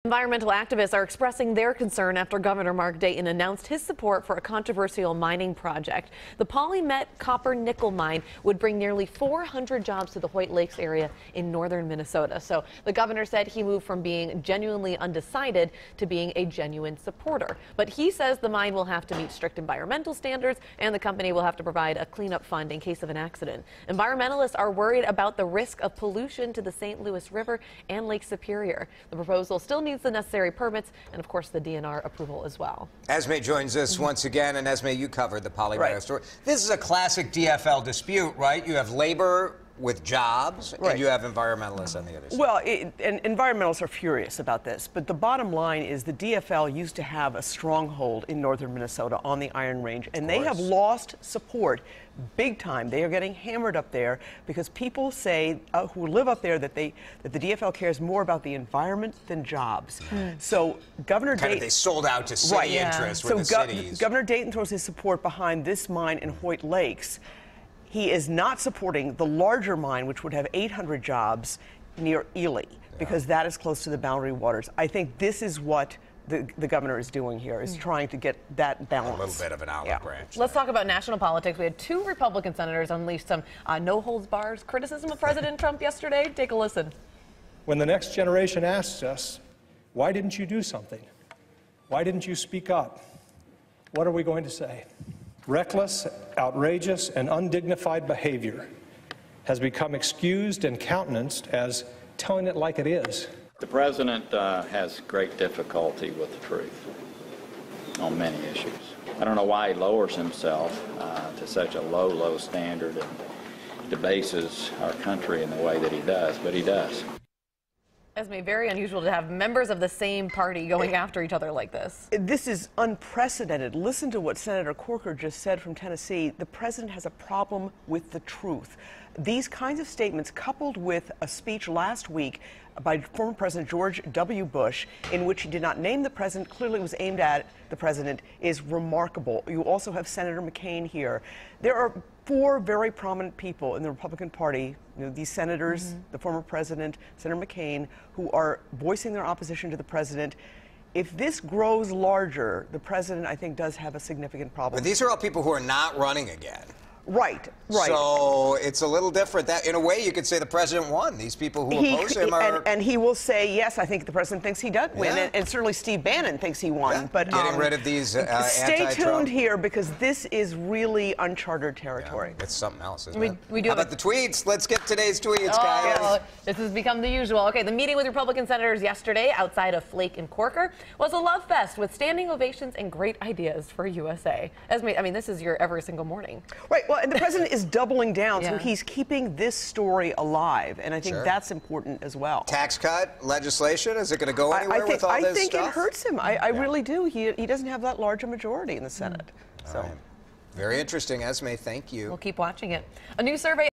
Environmental activists are expressing their concern after Governor Mark Dayton announced his support for a controversial mining project. The PolyMet copper-nickel mine would bring nearly 400 jobs to the Hoyt Lakes area in northern Minnesota. So the governor said he moved from being genuinely undecided to being a genuine supporter. But he says the mine will have to meet strict environmental standards and the company will have to provide a cleanup fund in case of an accident. Environmentalists are worried about the risk of pollution to the St. Louis River and Lake Superior. The proposal still needs the necessary permits and, of course, the DNR approval as well. Esme joins us once again, and Esme, you covered the PolyMet story. This is a classic DFL dispute, right? You have labor with jobs, and you have environmentalists on the other side. Well, and environmentalists are furious about this, but the bottom line is the DFL used to have a stronghold in northern Minnesota on the Iron Range, and they have lost support big time. They are getting hammered up there because people say who live up there that the DFL cares more about the environment than jobs. So Governor Dayton, they sold out to city interests with the cities. Governor Dayton throws his support behind this mine in Hoyt Lakes. He is not supporting the larger mine, which would have 800 jobs near Ely, because that is close to the boundary waters. I think this is what the governor is doing here, is trying to get that balance. A little bit of an olive branch. Let's talk about national politics. We had two Republican senators unleash some no-holds-barred criticism of President Trump yesterday. Take a listen. When the next generation asks us, why didn't you do something? Why didn't you speak up? What are we going to say? Reckless, outrageous, and undignified behavior has become excused and countenanced as telling it like it is. The president has great difficulty with the truth on many issues. I don't know why he lowers himself to such a low standard and debases our country in the way that he does, but he does. Esme, very unusual to have members of the same party going after each other like this. This is unprecedented. Listen to what Senator Corker just said from Tennessee. The president has a problem with the truth. These kinds of statements, coupled with a speech last week by former President George W. Bush, in which he did not name the president, clearly was aimed at the president, is remarkable. You also have Senator McCain here. There are four very prominent people in the Republican Party, these senators, the former president, Senator McCain, who are voicing their opposition to the president. If this grows larger, the president, I think, does have a significant problem. But these are all people who are not running again. Right. So it's a little different. That, in a way, you could say the president won. These people who oppose him are... And he will say, yes, I think the president thinks he does win, and certainly Steve Bannon thinks he won. But getting rid of these stay tuned here, because this is really uncharted territory. It's something else, isn't it? We do How about the tweets? Let's get today's tweets, guys. This has become the usual. Okay, the meeting with Republican senators yesterday outside of Flake and Corker was a love fest with standing ovations and great ideas for USA. Esme, I mean, this is your every single morning. Right. Well, and the president is doubling down, so he's keeping this story alive, and I think that's important as well. Tax cut legislation, is it going to go anywhere with all this stuff? I think it hurts him. I really do. He doesn't have that large a majority in the Senate. So. Very interesting, Esme. Thank you. We'll keep watching it. A new survey